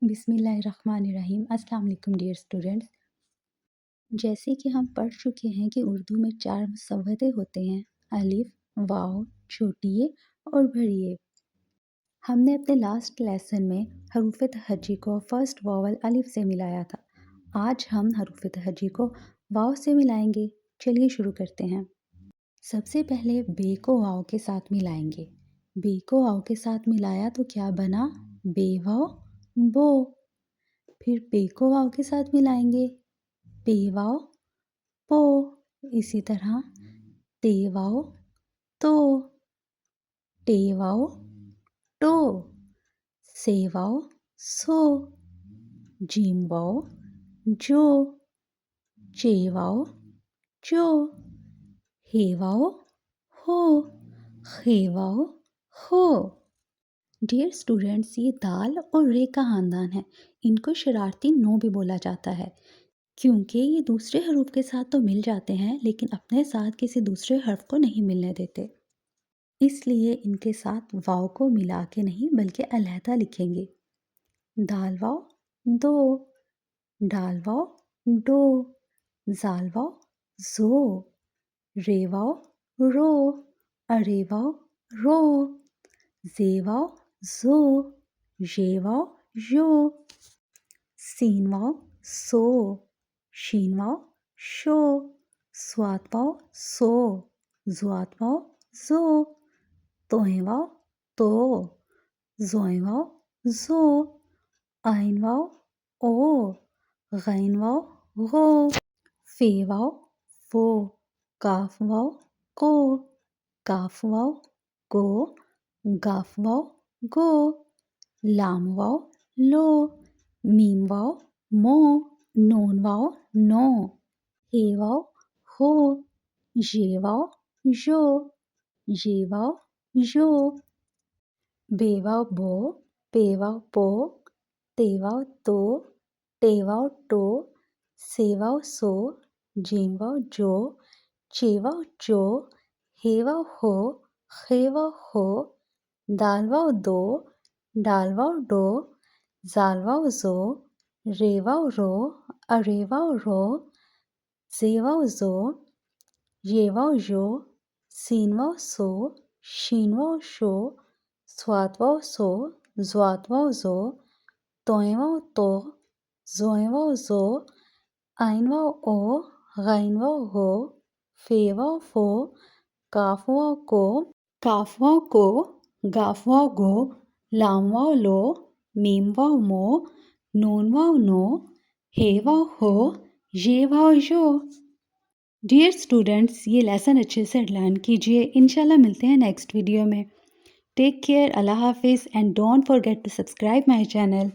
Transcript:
बिस्मिल्लाहिर्रहमानिर्रहीम। अस्सलाम वालेकुम डियर स्टूडेंट्स। जैसे कि हम पढ़ चुके हैं कि उर्दू में 4 मुसव्वदे होते हैं, अलिफ, वाव, छोटी ए और बड़ी ए। हमने अपने लास्ट लेसन में हरूफ तहज्जी को फर्स्ट वावल अलिफ से मिलाया था। आज हम हरूफ तहज्जी को वाव से मिलाएंगे। चलिए शुरू करते हैं। सबसे पहले बे को वाव के साथ मिलाएंगे। बे को वाव के साथ मिलाया तो क्या बना? बेवाव बो। फिर पे को वाव के साथ मिलाएंगे। पेवाव पो। इसी तरह तेवाव तो, टेवाव टो, सेवाव सो, जीमवाव जो, चेवाव चो, हेवाव हो, खेवाव हो। डियर स्टूडेंट्स, ये दाल और रे का ख़ानदान है। इनको शरारती नो भी बोला जाता है क्योंकि ये दूसरे हरूफ के साथ तो मिल जाते हैं लेकिन अपने साथ किसी दूसरे हर्फ को नहीं मिलने देते। इसलिए इनके साथ वाव को मिला के नहीं बल्कि अलहदा लिखेंगे। दाल वाव दो, डाल वाव डो, जाल वाव जो, रे वाव रो, अरे वाव रो, जे वाव जो, ये वाव यो, सीन वाव सो, शीन वाव शो, स्वात वाव सो, ज़्वात वाव जो, तोहे वाव तो, ज़ोए वाव जो, आइन वाव ओ, गैन वाव गो, फे वाव फो, काफ वाव को, काफ वाव को, गाफ वाव गो, लाम वाव लो, मीम वाव मो, नून वाव नो, हे वाव हो, ये वाव यो, ये वाव यो, बे वाव बो, पे वाव पो, ते वाव तो, टे वाव टो, से वाव सो, जीम वाव जो, चे वाव चो, हे वाव हो, खे वाव हो, दाल वाव दो, डाल वाव डो, जाल वाव जो, रे वाव रो, अरे वाव रो, जे वाव जो, ये वाव यो, सीन वाव सो, शीन वाव शो, स्वात वाव सो, ज़्वात वाव जो, तोए वाव तो, ज़ोए वाव जो, आइन वाव ओ, गैन वाव हो, फे वाव फो, काफ वाव को, काफ वाव को, गाफ वाव गो, लाम वाव लो, मीम वाव मो, नून वाव नो, हे वाव हो, ये वाव यो। डियर स्टूडेंट्स, ये लेसन अच्छे से लर्न कीजिए। इंशाल्लाह मिलते हैं नेक्स्ट वीडियो में। टेक केयर, अल्लाह हाफिज़ and don't forget to subscribe my channel.